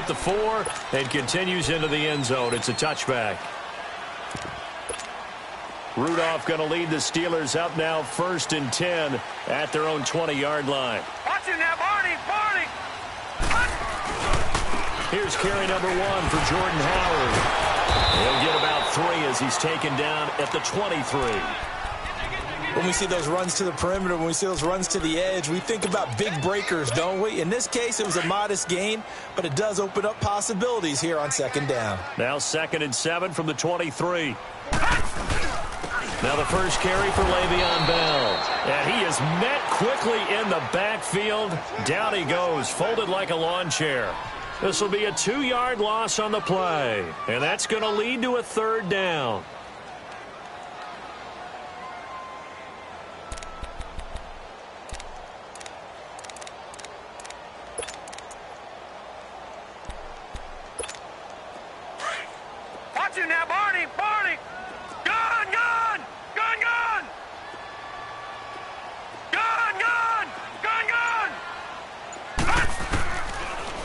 at the 4 and continues into the end zone. It's a touchback. Rudolph going to lead the Steelers up now 1st and 10 at their own 20-yard line. Watch him now, Barney! Here's carry number 1 for Jordan Howard. He'll get about 3 as he's taken down at the 23. When we see those runs to the perimeter, when we see those runs to the edge, we think about big breakers, don't we? In this case, it was a modest gain, but it does open up possibilities here on 2nd down. Now 2nd and 7 from the 23. Now the first carry for Le'Veon Bell. And he is met quickly in the backfield. Down he goes, folded like a lawn chair. This will be a 2-yard loss on the play. And that's going to lead to a 3rd down. Watch him now, Barney! Gun!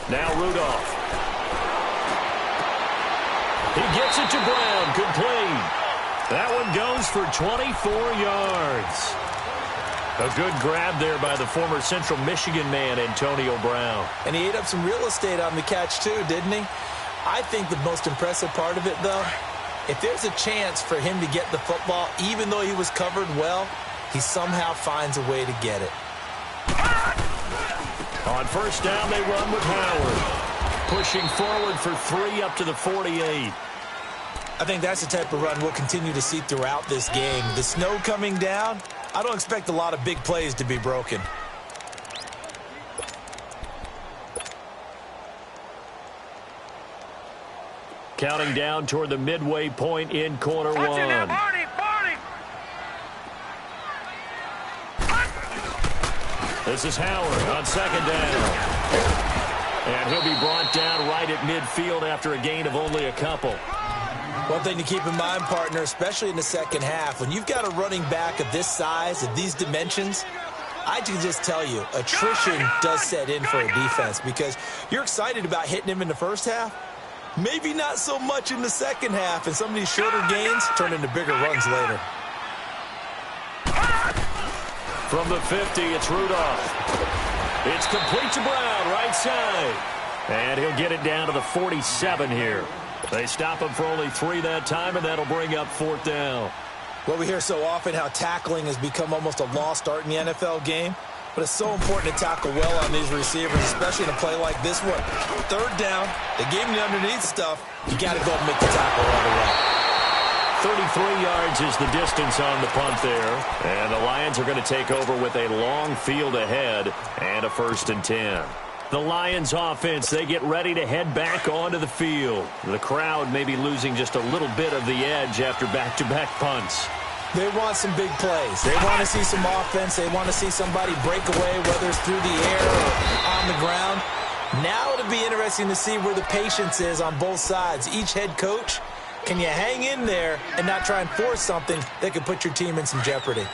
Now Rudolph. He gets it to Brown. Complete. That one goes for 24 yards. A good grab there by the former Central Michigan man, Antonio Brown. And he ate up some real estate on the catch, too, didn't he? I think the most impressive part of it, though, if there's a chance for him to get the football, even though he was covered well, he somehow finds a way to get it. On 1st down, they run with Howard. Pushing forward for 3 up to the 48. I think that's the type of run we'll continue to see throughout this game. The snow coming down, I don't expect a lot of big plays to be broken. Counting down toward the midway point in quarter 1. Now, Barney! This is Howard on 2nd down. And he'll be brought down right at midfield after a gain of only a couple. One thing to keep in mind, partner, especially in the second half, when you've got a running back of this size, of these dimensions, I can just tell you, attrition does set in for a defense because you're excited about hitting him in the first half. Maybe not so much in the second half, and some of these shorter gains turn into bigger runs later. From the 50, it's Rudolph. It's complete to Brown, right side. And he'll get it down to the 47 here. They stop him for only 3 that time, and that'll bring up 4th down. Well, we hear so often how tackling has become almost a lost art in the NFL game. But it's so important to tackle well on these receivers, especially in a play like this one. 3rd down, they gave him the underneath stuff. You got to go and make the tackle all the way. 33 yards is the distance on the punt there. And the Lions are going to take over with a long field ahead and a 1st and 10. The Lions offense, they get ready to head back onto the field. The crowd may be losing just a little bit of the edge after back-to-back punts. They want some big plays. They want to see some offense. They want to see somebody break away, whether it's through the air or on the ground. Now it'll be interesting to see where the patience is on both sides. Each head coach, can you hang in there and not try and force something that could put your team in some jeopardy?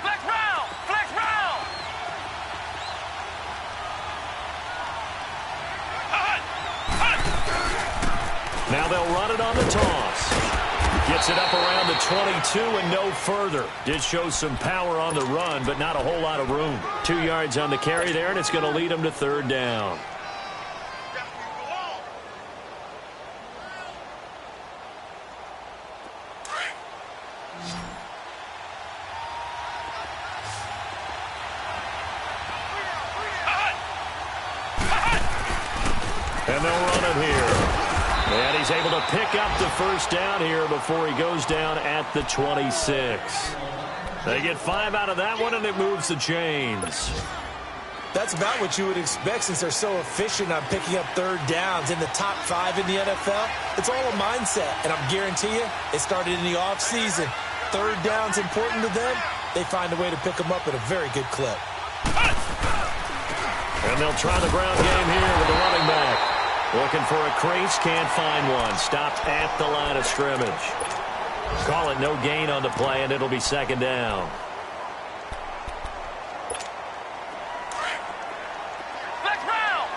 Flex round! Now they'll run it on the toss. Gets it up around the 22 and no further. Did show some power on the run, but not a whole lot of room. 2 yards on the carry there, and it's going to lead them to 3rd down. And they'll run it here. And he's able to pick up the 1st down here before he goes down at the 26. They get 5 out of that one, and it moves the chains. That's about what you would expect since they're so efficient on picking up 3rd downs in the top 5 in the NFL. It's all a mindset, and I'm guarantee you it started in the offseason. 3rd down's important to them. They find a way to pick them up at a very good clip. And they'll try the ground game here with the running back. Looking for a crease, can't find one. Stopped at the line of scrimmage. Call it no gain on the play, and it'll be 2nd down. Flex round!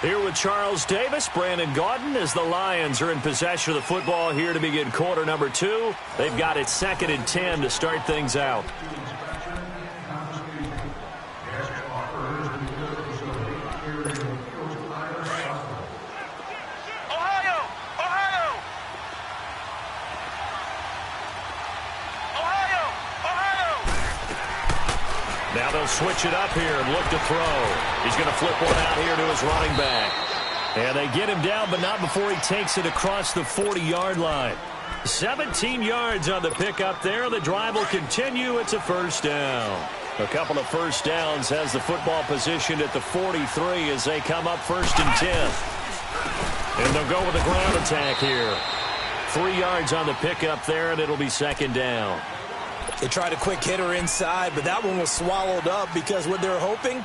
Here with Charles Davis, Brandon Gaudin, as the Lions are in possession of the football here to begin quarter number 2. They've got it 2nd and 10 to start things out. Now they'll switch it up here and look to throw. He's going to flip one out here to his running back. And they get him down, but not before he takes it across the 40-yard line. 17 yards on the pickup there. The drive will continue. It's a first down. A couple of first downs has the football positioned at the 43 as they come up 1st and 10. And they'll go with a ground attack here. 3 yards on the pickup there, and it'll be 2nd down. They tried a quick hitter inside, but that one was swallowed up because what they're hoping,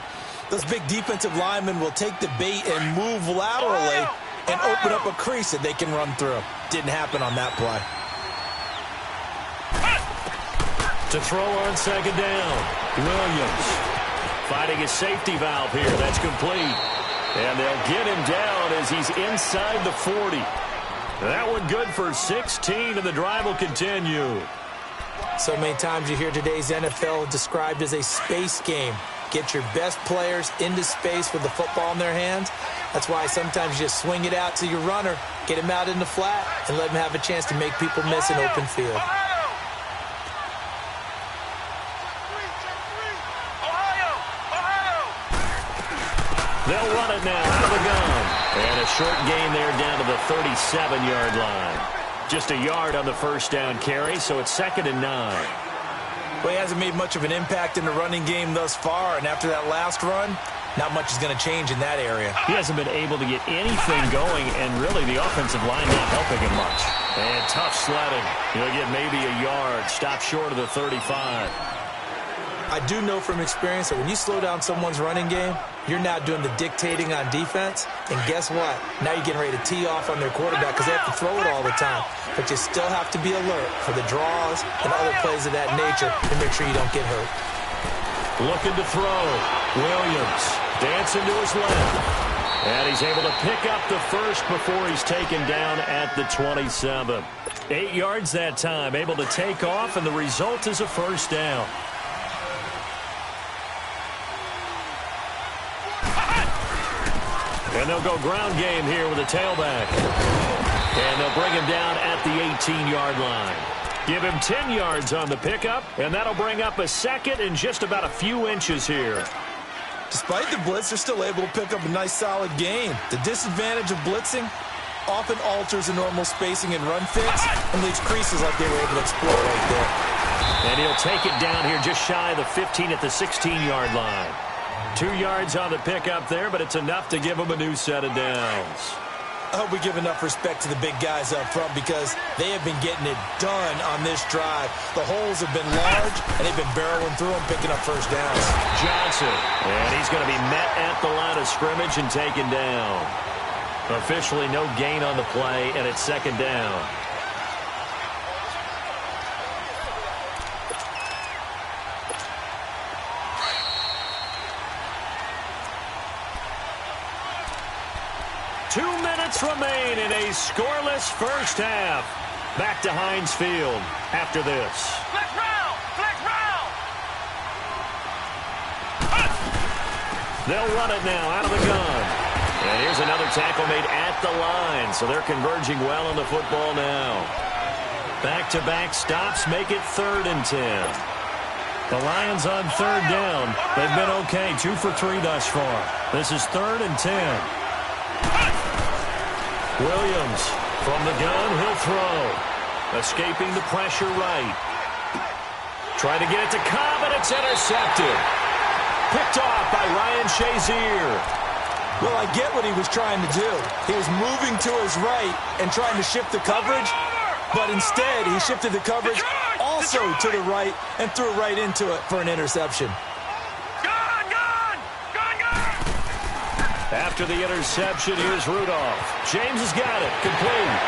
those big defensive linemen will take the bait and move laterally and open up a crease that they can run through. Didn't happen on that play. To throw on 2nd down, Williams fighting a safety valve here. That's complete. And they'll get him down as he's inside the 40. That one good for 16, and the drive will continue. So many times you hear today's NFL described as a space game. Get your best players into space with the football in their hands. That's why sometimes you just swing it out to your runner, get him out in the flat, and let him have a chance to make people miss an open field. They'll run it now out of the gun. And a short gain there down to the 37-yard line. Just a yard on the first down carry, so it's 2nd and 9. Well, he hasn't made much of an impact in the running game thus far, and after that last run, not much is going to change in that area. He hasn't been able to get anything going, and really the offensive line not helping him much. And tough sledding. He'll get maybe a yard, stop short of the 35. I do know from experience that when you slow down someone's running game, you're now doing the dictating on defense. And guess what? Now you're getting ready to tee off on their quarterback because they have to throw it all the time. But you still have to be alert for the draws and other plays of that nature to make sure you don't get hurt. Looking to throw. Williams dancing to his left. And he's able to pick up the first before he's taken down at the 27. 8 yards that time, able to take off, and the result is a first down. And they'll go ground game here with a tailback. And they'll bring him down at the 18-yard line. Give him 10 yards on the pickup, and that'll bring up a second in just about a few inches here. Despite the blitz, they're still able to pick up a nice, solid gain. The disadvantage of blitzing often alters the normal spacing and run fits and leaves creases like they were able to exploit right there. And he'll take it down here just shy of the 15 at the 16-yard line. 2 yards on the pickup there, but it's enough to give him a new set of downs. I hope we give enough respect to the big guys up front because they have been getting it done on this drive. The holes have been large, and they've been barreling through them, picking up first downs. Johnson, and he's going to be met at the line of scrimmage and taken down. Officially no gain on the play, and it's 2nd down. Remain in a scoreless first half. Back to Heinz Field after this. Flex round! Flex round! They'll run it now out of the gun. And here's another tackle made at the line, so they're converging well on the football now. Back-to-back stops make it 3rd and 10. The Lions on 3rd down. They've been okay, 2 for 3 thus far. This is 3rd and 10. Williams from the gun, he'll throw. Escaping the pressure right. Trying to get it to Cobb, and it's intercepted. Picked off by Ryan Shazier. Well, I get what he was trying to do. He was moving to his right and trying to shift the coverage, but instead he shifted the coverage also to the right and threw right into it for an interception. After the interception, here's Rudolph. James has got it. Complete.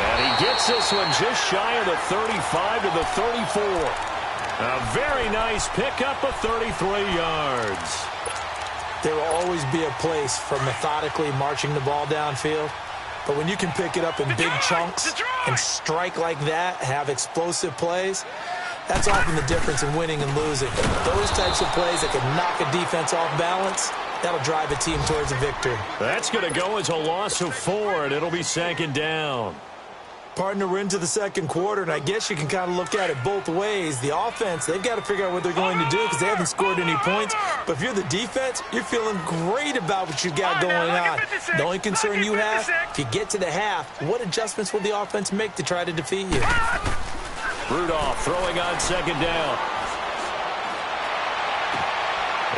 And he gets this one just shy of the 35 to the 34. A very nice pickup of 33 yards. There will always be a place for methodically marching the ball downfield. But when you can pick it up in big chunks and strike like that, have explosive plays, that's often the difference in winning and losing. Those types of plays that can knock a defense off balance, that'll drive a team towards a victory. That's going to go as a loss of 4, and it'll be 2nd down. Partner, we're into the second quarter, and I guess you can kind of look at it both ways. The offense, they've got to figure out what they're going to do because they haven't scored any points. But if you're the defense, you're feeling great about what you got going on. The only concern you have, if you get to the half, what adjustments will the offense make to try to defeat you? Rudolph throwing on 2nd down.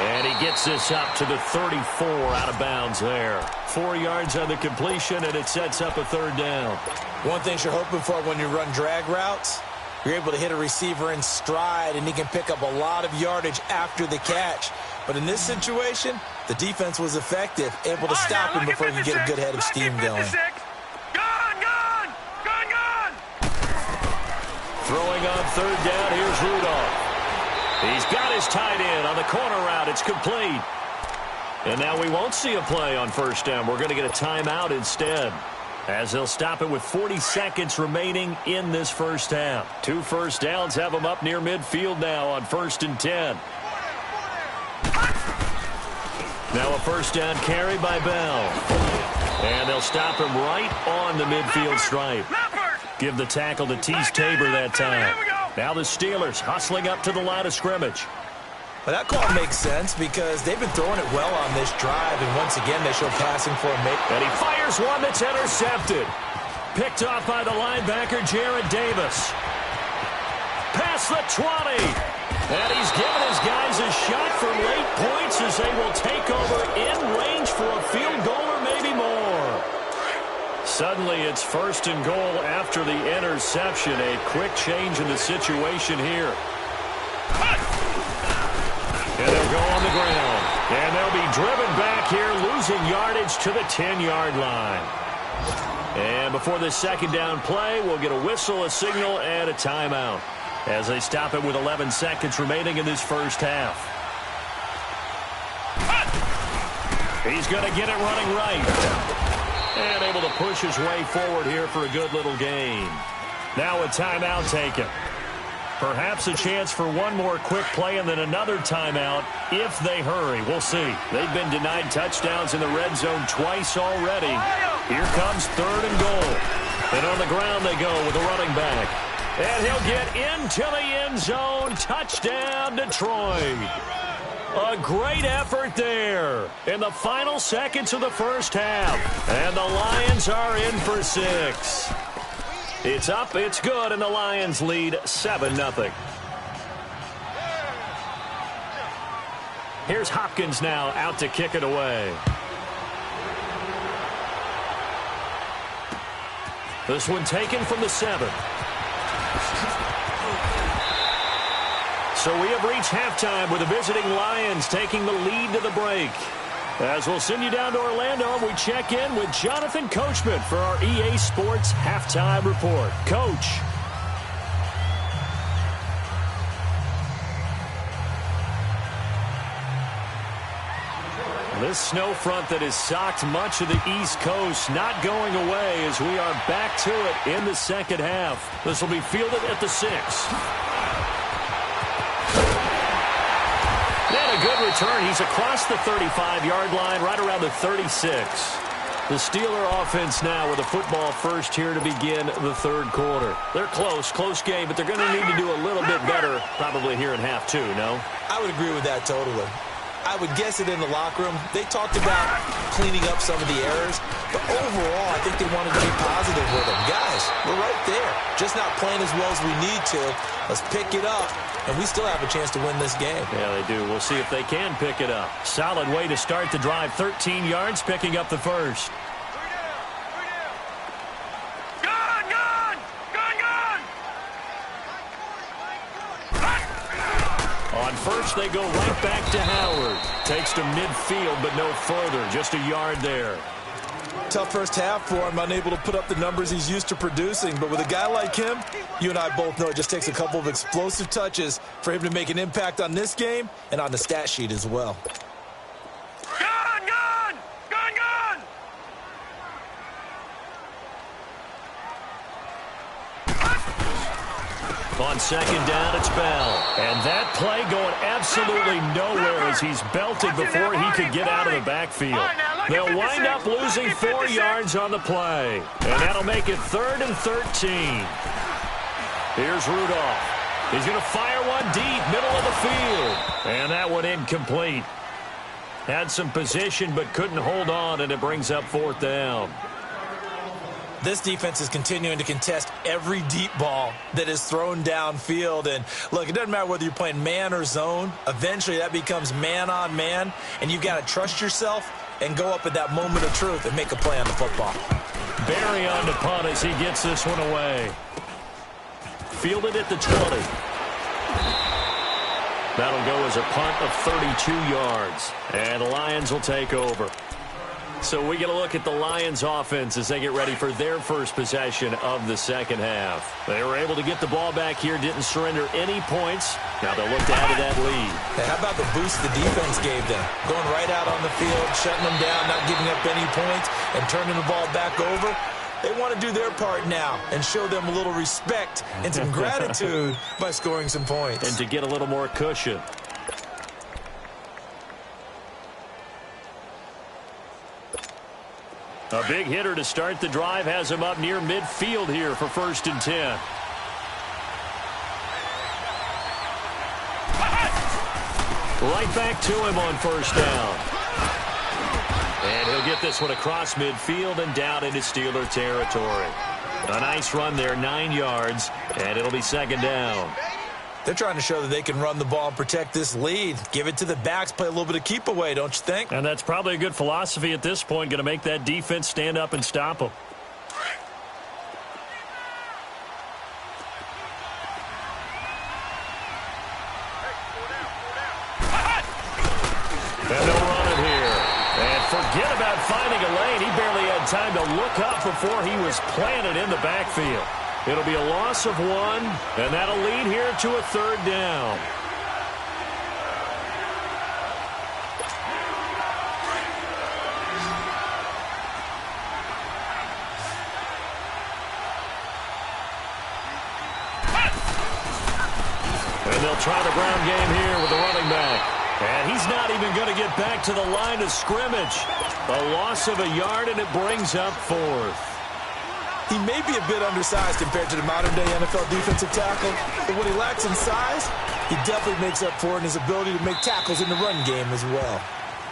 And he gets this up to the 34 out of bounds there. 4 yards on the completion, and it sets up a 3rd down. One thing you're hoping for when you run drag routes, you're able to hit a receiver in stride, and he can pick up a lot of yardage after the catch. But in this situation, the defense was effective, able to stop him before you get a good head of steam going. Throwing on 3rd down, here's Rudolph. He's got his tight end on the corner route. It's complete. And now we won't see a play on 1st down. We're going to get a timeout instead, as they'll stop it with 40 seconds remaining in this first half. 2 first downs have them up near midfield now on 1st and 10. Now a 1st down carry by Bell. And they'll stop him right on the midfield stripe. Give the tackle to Tease Tabor that time. Now the Steelers hustling up to the line of scrimmage. Well, that call makes sense because they've been throwing it well on this drive, and once again they show passing formation. And he fires one that's intercepted. Picked off by the linebacker, Jared Davis. Past the 20. And he's given his guys a shot for late points as they will take over in range for a field goal or maybe more. Suddenly it's 1st and goal after the interception. A quick change in the situation here. And they'll go on the ground. And they'll be driven back here, losing yardage to the 10-yard line. And before this 2nd down play, we'll get a whistle, a signal, and a timeout as they stop it with 11 seconds remaining in this first half. He's going to get it running right. And able to push his way forward here for a good little gain. Now a timeout taken. Perhaps a chance for one more quick play and then another timeout if they hurry. We'll see. They've been denied touchdowns in the red zone twice already. Here comes 3rd and goal. And on the ground they go with the running back. And he'll get into the end zone. Touchdown, Detroit. A great effort there in the final seconds of the first half. And the Lions are in for 6. It's up, it's good, and the Lions lead 7-0. Here's Hopkins now out to kick it away. This one taken from the 7. So we have reached halftime with the visiting Lions taking the lead to the break. As we'll send you down to Orlando, we check in with Jonathan Coachman for our EA Sports Halftime Report. Coach. This snow front that has socked much of the East Coast not going away as we are back to it in the second half. This will be fielded at the 6. And a good return. He's across the 35-yard line, right around the 36. The Steeler offense now with a football first here to begin the third quarter. They're close game, but they're going to need to do a little bit better probably here in half 2, no? I would agree with that totally. I would guess it in the locker room. They talked about cleaning up some of the errors, but overall, I think they wanted to be positive with them. Guys, we're right there. Just not playing as well as we need to. Let's pick it up, and we still have a chance to win this game. Yeah, they do. We'll see if they can pick it up. Solid way to start the drive. 13 yards, picking up the first. On first, they go right back to Howard. Takes to midfield, but no further. Just a yard there. Tough first half for him, unable to put up the numbers he's used to producing. But with a guy like him, you and I both know it just takes a couple of explosive touches for him to make an impact on this game and on the stat sheet as well. On second down, it's Bell. And that play going absolutely nowhere as he's belted before he could get out of the backfield. They'll wind up losing 4 yards on the play. And that'll make it 3rd and 13. Here's Rudolph. He's going to fire one deep, middle of the field. And that one incomplete. Had some position but couldn't hold on, and it brings up 4th down. This defense is continuing to contest every deep ball that is thrown downfield. And, look, it doesn't matter whether you're playing man or zone. Eventually, that becomes man on man, and you've got to trust yourself and go up at that moment of truth and make a play on the football. Barry on the punt as he gets this one away. Fielded at the 20. That'll go as a punt of 32 yards. And the Lions will take over. So we get a look at the Lions offense as they get ready for their first possession of the second half. They were able to get the ball back here, didn't surrender any points. Now they'll look to add to that lead. Hey, how about the boost the defense gave them? Going right out on the field, shutting them down, not giving up any points, and turning the ball back over. They want to do their part now and show them a little respect and some gratitude by scoring some points. And to get a little more cushion. A big hitter to start the drive has him up near midfield here for 1st and 10. Right back to him on 1st down. And he'll get this one across midfield and down into Steeler territory. A nice run there, 9 yards, and it'll be 2nd down. They're trying to show that they can run the ball and protect this lead. Give it to the backs, play a little bit of keep away, don't you think? And that's probably a good philosophy at this point, going to make that defense stand up and stop them. And they'll run it here. And forget about finding a lane. He barely had time to look up before he was planted in the backfield. It'll be a loss of 1, and that'll lead here to a 3rd down. And they'll try the ground game here with the running back. And he's not even going to get back to the line of scrimmage. A loss of a yard, and it brings up 4th. He may be a bit undersized compared to the modern-day NFL defensive tackle, but when he lacks in size, he definitely makes up for it in his ability to make tackles in the run game as well.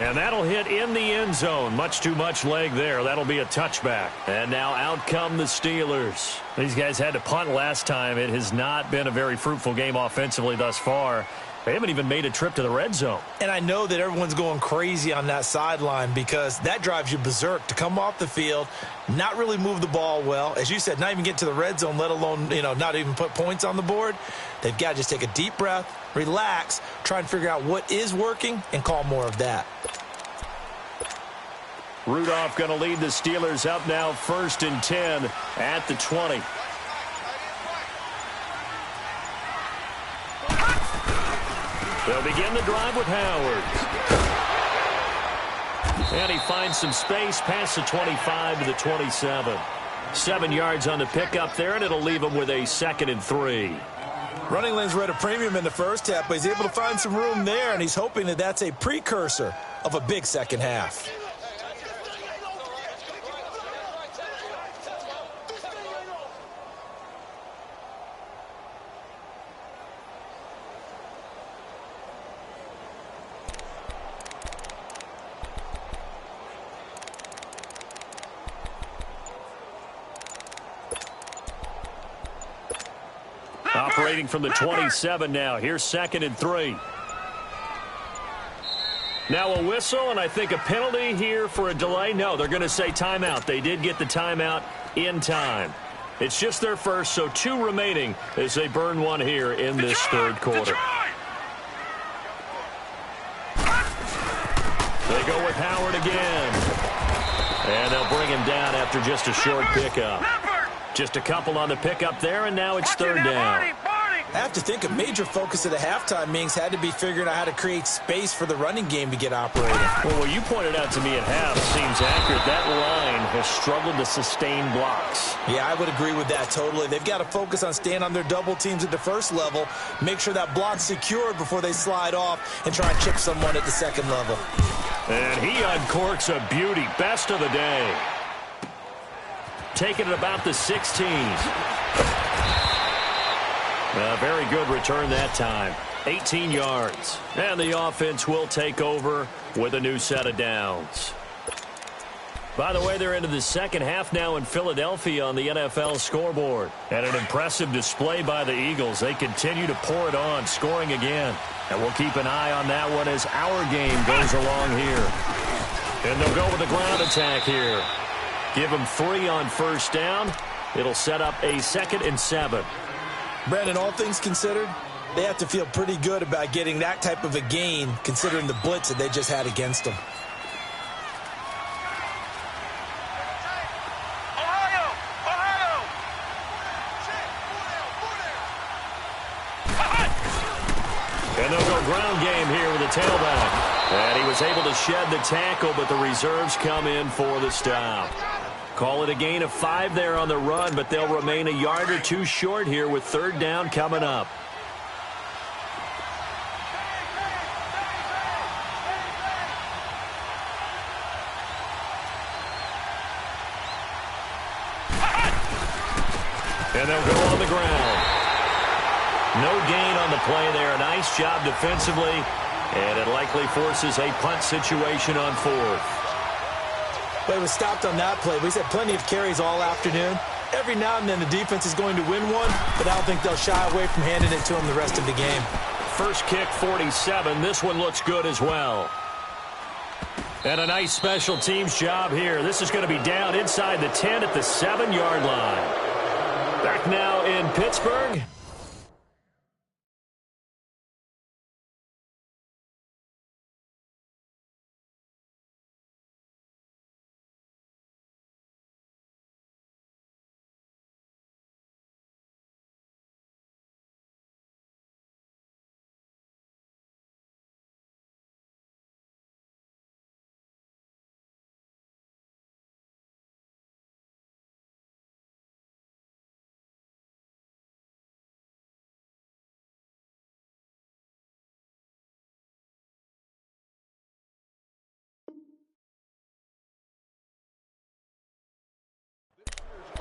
And that'll hit in the end zone. Much too much leg there. That'll be a touchback. And now out come the Steelers. These guys had to punt last time. It has not been a very fruitful game offensively thus far. They haven't even made a trip to the red zone. And I know that everyone's going crazy on that sideline because that drives you berserk to come off the field, not really move the ball well. As you said, not even get to the red zone, let alone, not even put points on the board. They've got to just take a deep breath, relax, try and figure out what is working, and call more of that. Rudolph going to lead the Steelers up now 1st and 10 at the 20. They'll begin the drive with Howard. And he finds some space past the 25 to the 27. 7 yards on the pickup there, and it'll leave him with a 2nd and 3. Running lanes were at a premium in the first half, but he's able to find some room there, and he's hoping that that's a precursor of a big second half. Operating from the 27 now. Here's 2nd and 3. Now a whistle, and I think a penalty here for a delay. No, they're going to say timeout. They did get the timeout in time. It's just their first, so 2 remaining as they burn one here in this 3rd quarter. They go with Howard again. And they'll bring him down after just a short pickup. Just a couple on the pickup there, and now it's 3rd down. I have to think a major focus of the halftime meetings had to be figuring out how to create space for the running game to get operating. Well, what you pointed out to me at half seems accurate. That line has struggled to sustain blocks. Yeah, I would agree with that totally. They've got to focus on staying on their double teams at the first level, make sure that block's secured before they slide off and try and chip someone at the second level. And he uncorks a beauty. Best of the day. Taking it about the 16. A very good return that time. 18 yards. And the offense will take over with a new set of downs. By the way, they're into the second half now in Philadelphia on the NFL scoreboard. And an impressive display by the Eagles. They continue to pour it on, scoring again. And we'll keep an eye on that one as our game goes along here. And they'll go with the ground attack here. Give them 3 on first down. It'll set up a 2nd and 7. Brandon, all things considered, they have to feel pretty good about getting that type of a gain considering the blitz that they just had against them. And they'll go ground game here with a tailback. And he was able to shed the tackle, but the reserves come in for the stop. Call it a gain of 5 there on the run, but they'll remain a yard or 2 short here with 3rd down coming up. And they'll go on the ground. No gain on the play there. Nice job defensively, and it likely forces a punt situation on 4th. But it was stopped on that play. We've had plenty of carries all afternoon. Every now and then the defense is going to win one, but I don't think they'll shy away from handing it to them the rest of the game. First kick, 47. This one looks good as well. And a nice special teams job here. This is going to be down inside the 10 at the 7-yard line. Back now in Pittsburgh.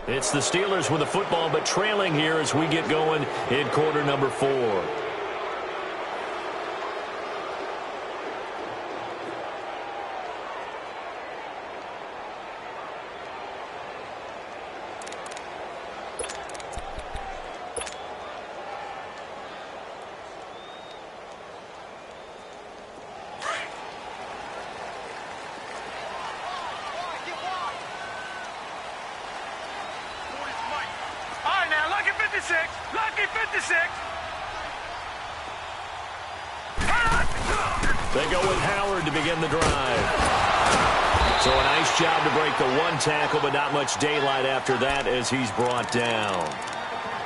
It's the Steelers with the football, but trailing here as we get going in quarter number 4. They go with Howard to begin the drive. So a nice job to break the 1 tackle, but not much daylight after that as he's brought down.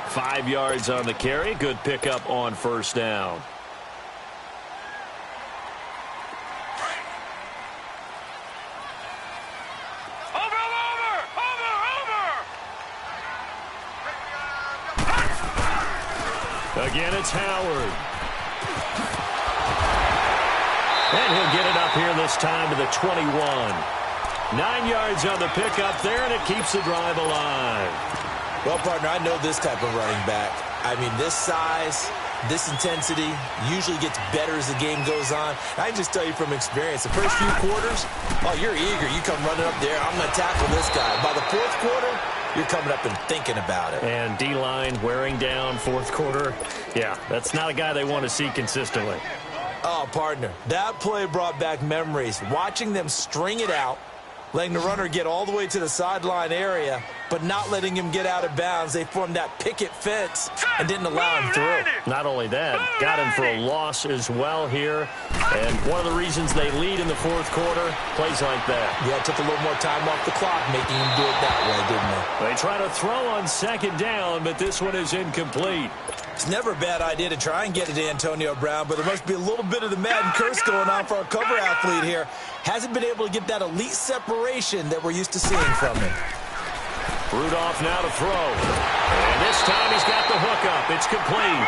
5 yards on the carry. Good pickup on first down. Again, it's Howard. And he'll get it up here this time to the 21. 9 yards on the pickup there, and it keeps the drive alive. Well, partner, I know this type of running back. I mean, this size, this intensity usually gets better as the game goes on. I can just tell you from experience, the first few quarters, oh, you're eager. You come running up there, I'm going to tackle this guy. By the 4th quarter, you're coming up and thinking about it. And D-line wearing down 4th quarter. Yeah, that's not a guy they want to see consistently. Oh, partner, that play brought back memories. Watching them string it out, letting the runner get all the way to the sideline area, but not letting him get out of bounds. They formed that picket fence and didn't allow him through. Not only that, got him for a loss as well here. And one of the reasons they lead in the 4th quarter, plays like that. Yeah, it took a little more time off the clock, making him do it that way, didn't they? They try to throw on 2nd down, but this one is incomplete. It's never a bad idea to try and get it to Antonio Brown, but there must be a little bit of the Madden curse going on for our cover athlete here. Hasn't been able to get that elite separation that we're used to seeing from him. Rudolph now to throw. And this time he's got the hook up. It's complete.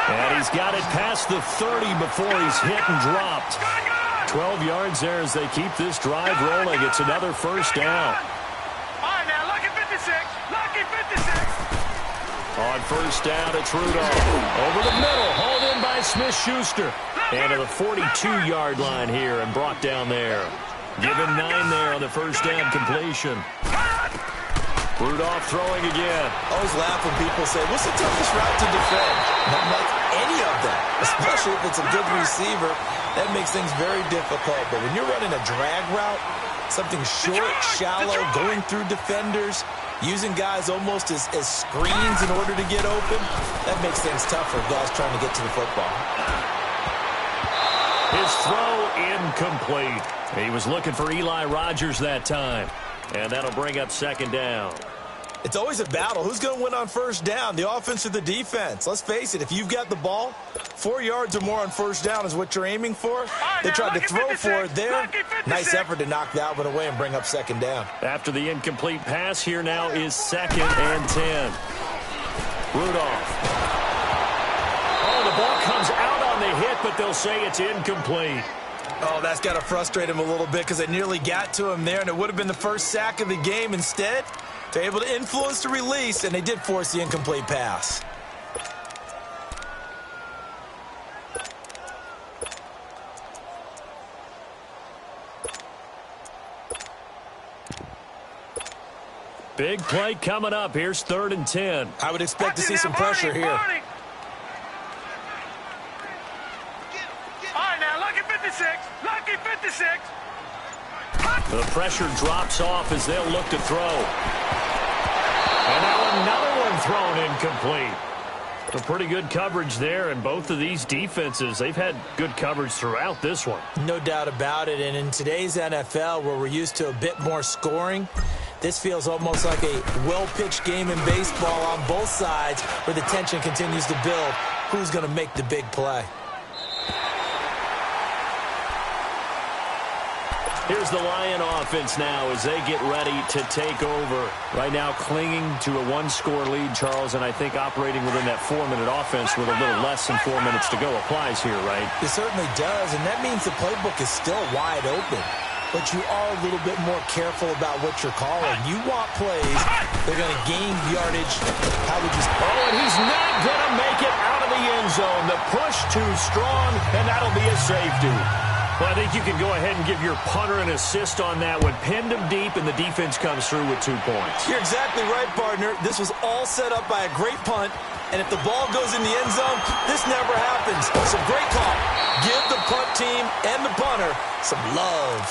And he's got it past the 30 before he's hit and dropped. 12 yards there as they keep this drive rolling. It's another first down. All right, now, lucky 56. Lucky 56. On first down, it's Rudolph. Over the middle, hauled in by Smith-Schuster. And to the 42-yard line here and brought down there. Given 9 there on the first down completion. Rudolph throwing again. I always laugh when people say, what's the toughest route to defend? Not like any of them, especially if it's a good receiver. That makes things very difficult. But when you're running a drag route, something short, shallow, going through defenders, using guys almost as screens in order to get open, that makes things tough for guys trying to get to the football. His throw incomplete. He was looking for Eli Rogers that time. And that'll bring up second down. It's always a battle. Who's going to win on first down, the offense or the defense? Let's face it, if you've got the ball, 4 yards or more on first down is what you're aiming for. They tried to throw for it there. Nice effort to knock that one away and bring up second down. After the incomplete pass, here now is 2nd and 10. Rudolph. Oh, the ball comes out on the hit, but they'll say it's incomplete. Oh, that's got to frustrate him a little bit because they nearly got to him there, and it would have been the first sack of the game. Instead, they're able to influence the release, and they did force the incomplete pass. Big play coming up. Here's 3rd and 10. I would expect to see some pressure here. Lucky 56. The pressure drops off as they'll look to throw. And now another one thrown incomplete. A pretty good coverage there, and both of these defenses, they've had good coverage throughout this one. No doubt about it, and in today's NFL, where we're used to a bit more scoring, this feels almost like a well-pitched game in baseball on both sides where the tension continues to build. Who's going to make the big play? Here's the Lion offense now as they get ready to take over. Right now clinging to a 1-score lead, Charles, and I think operating within that 4-minute offense with a little less than 4 minutes to go applies here, right? It certainly does, and that means the playbook is still wide open. But you are a little bit more careful about what you're calling. You want plays, they're going to gain yardage. How would you... Oh, and he's not going to make it out of the end zone. The push too strong, and that'll be a safety. Well, I think you can go ahead and give your punter an assist on that one. Pinned him deep, and the defense comes through with 2 points. You're exactly right, partner. This was all set up by a great punt, and if the ball goes in the end zone, this never happens. So great call. Give the punt team and the punter some love.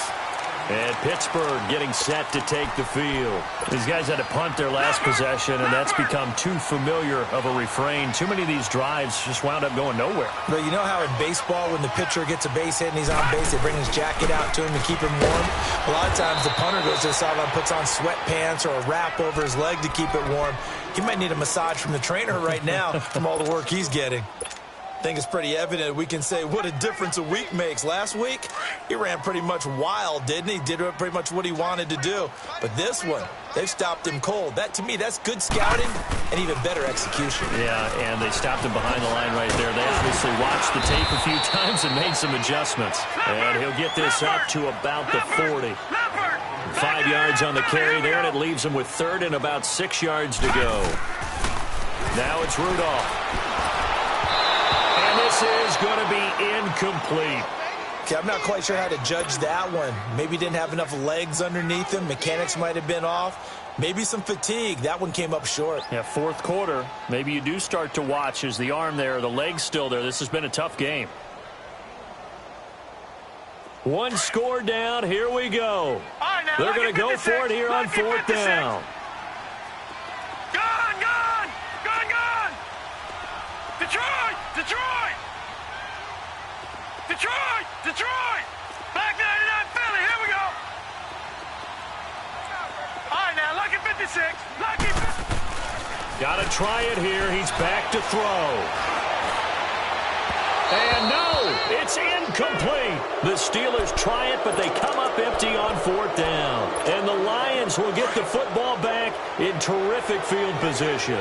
And Pittsburgh getting set to take the field. These guys had to punt their last possession, and that's become too familiar of a refrain. Too many of these drives just wound up going nowhere. But you know how in baseball, when the pitcher gets a base hit and he's on base, they bring his jacket out to him to keep him warm? A lot of times the punter goes to the sideline, puts on sweatpants or a wrap over his leg to keep it warm. He might need a massage from the trainer right now from all the work he's getting. I think it's pretty evident we can say what a difference a week makes. Last week, he ran pretty much wild, didn't he? Did pretty much what he wanted to do. But this one, they've stopped him cold. That, to me, that's good scouting and even better execution. Yeah, and they stopped him behind the line right there. They obviously watched the tape a few times and made some adjustments. And he'll get this up to about the 40. 5 yards on the carry there, and it leaves him with 3rd and about 6 yards to go. Now it's Rudolph. This is going to be incomplete. Okay, I'm not quite sure how to judge that one. Maybe didn't have enough legs underneath him. Mechanics might have been off. Maybe some fatigue. That one came up short. Yeah, 4th quarter. Maybe you do start to watch as the arm there, the leg's still there. This has been a tough game. 1 score down. Here we go. They're going to go for it here on 4th down. Gone! Detroit! Back 99 Philly, here we go! All right, now, lucky 56. Got to try it here. He's back to throw. And no, it's incomplete. The Steelers try it, but they come up empty on fourth down. And the Lions will get the football back in terrific field position.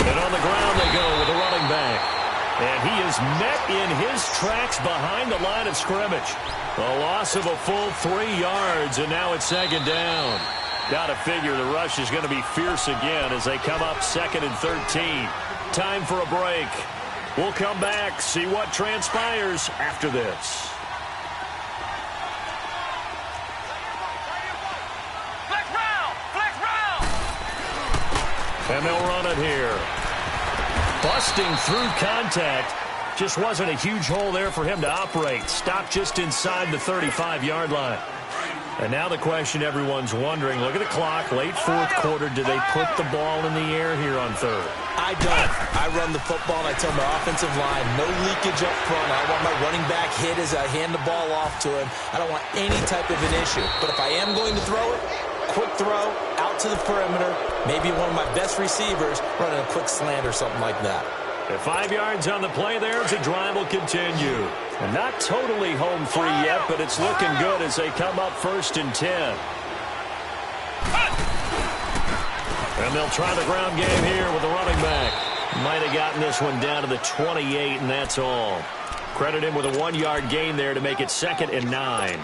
And on the ground they go with a running back. And he is met in his tracks behind the line of scrimmage. A loss of a full 3 yards, and now it's second down. Got to figure the rush is going to be fierce again as they come up 2nd and 13. Time for a break. We'll come back, see what transpires after this. And they'll run it here. Busting through contact. Just wasn't a huge hole there for him to operate. Stopped just inside the 35-yard line. And now the question everyone's wondering, look at the clock, late fourth quarter, do they put the ball in the air here on third? I don't. I run the football, and I tell my offensive line, no leakage up front. I want my running back hit as I hand the ball off to him. I don't want any type of an issue. But if I am going to throw it, quick throw, out to the perimeter, maybe one of my best receivers running a quick slant or something like that. At 5 yards on the play there as the drive will continue. And not totally home free yet, but it's looking good as they come up 1st and 10. And they'll try the ground game here with the running back. Might have gotten this one down to the 28, and that's all. Credit him with a 1-yard gain there to make it 2nd and 9.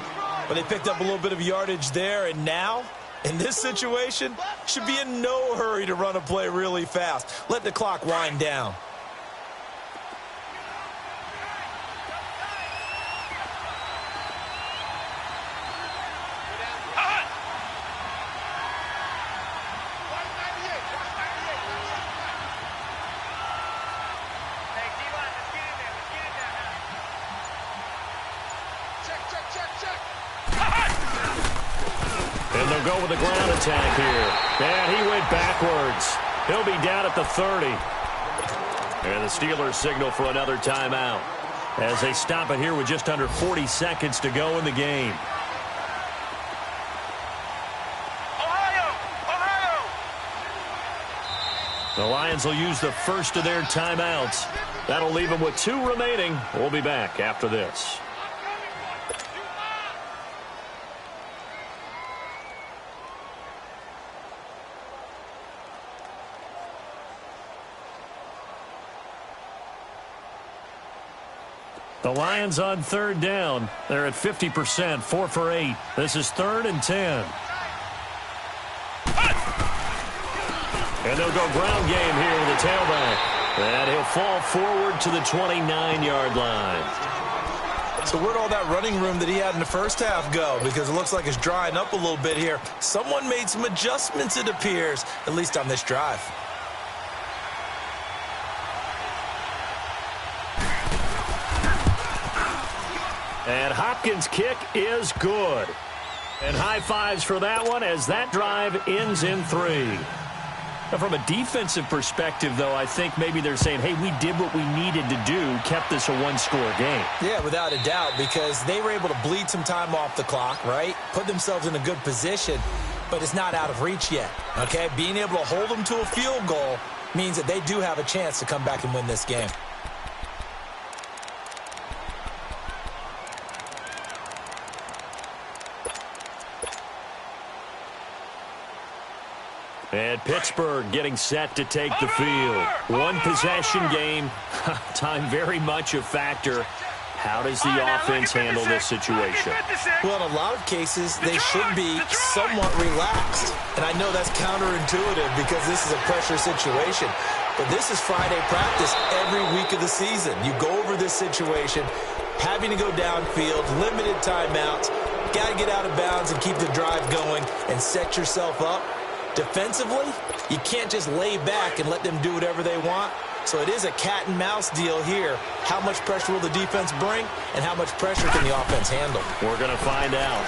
But they picked up a little bit of yardage there, and now, in this situation, should be in no hurry to run a play really fast. Let the clock wind down. And they'll go with the ground attack here. And he went backwards. He'll be down at the 30. And the Steelers signal for another timeout as they stop it here with just under 40 seconds to go in the game. The Lions will use the first of their timeouts. That'll leave them with 2 remaining. We'll be back after this. The Lions on 3rd down. They're at 50%, 4 for 8. This is 3rd and 10. And they'll go ground game here with the tailback. And he'll fall forward to the 29-yard line. So where'd all that running room that he had in the first half go? Because it looks like it's drying up a little bit here. Someone made some adjustments, it appears, at least on this drive. And Hopkins' kick is good. And high fives for that one as that drive ends in 3. Now, from a defensive perspective, though, I think maybe they're saying, hey, we did what we needed to do, kept this a 1-score game. Yeah, without a doubt, because they were able to bleed some time off the clock, right? Put themselves in a good position, but it's not out of reach yet, okay? Being able to hold them to a field goal means that they do have a chance to come back and win this game. And Pittsburgh getting set to take the field. 1-possession game. Time very much a factor. How does the offense handle this situation? Well, in a lot of cases, they should be somewhat relaxed. And I know that's counterintuitive because this is a pressure situation. But this is Friday practice every week of the season. You go over this situation, having to go downfield, limited timeouts, got to get out of bounds and keep the drive going and set yourself up. Defensively, you can't just lay back and let them do whatever they want. So it is a cat and mouse deal here. How much pressure will the defense bring, and how much pressure can the offense handle? We're going to find out.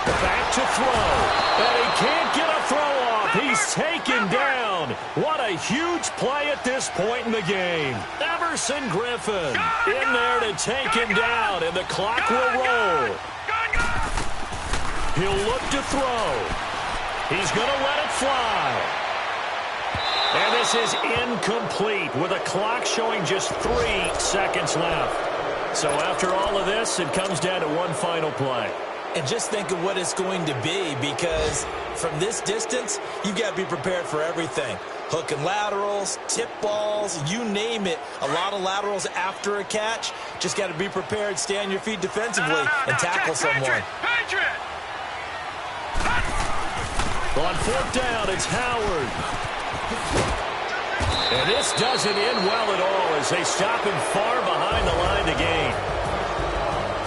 Back to throw. And he can't get a throw off. He's taken down. What a huge play at this point in the game. Everson Griffin in there to take him down, and the clock will roll. He'll look to throw. He's going to let it fly. And this is incomplete with a clock showing just 3 seconds left. So after all of this, it comes down to one final play. And just think of what it's going to be, because from this distance, you've got to be prepared for everything. Hook and laterals, tip balls, you name it. A lot of laterals after a catch. Just got to be prepared, stay on your feet defensively, and tackle someone. On 4th down, it's Howard. And this doesn't end well at all as they stop him far behind the line to gain.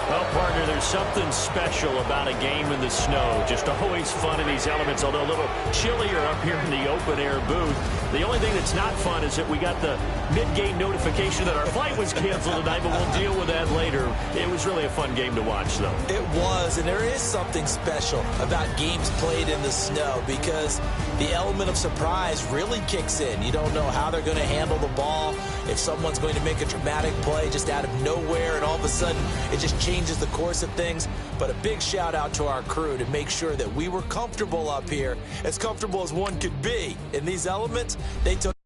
Well, partner, there's something special about a game in the snow. Just always fun in these elements, although a little chillier up here in the open-air booth. The only thing that's not fun is that we got the mid-game notification that our flight was canceled tonight, but we'll deal with that later. It was really a fun game to watch, though. It was, and there is something special about games played in the snow because the element of surprise really kicks in. You don't know how they're going to handle the ball, if someone's going to make a dramatic play just out of nowhere, and all of a sudden it just changes the course of things. But a big shout out to our crew to make sure that we were comfortable up here, as comfortable as one could be. In these elements, they took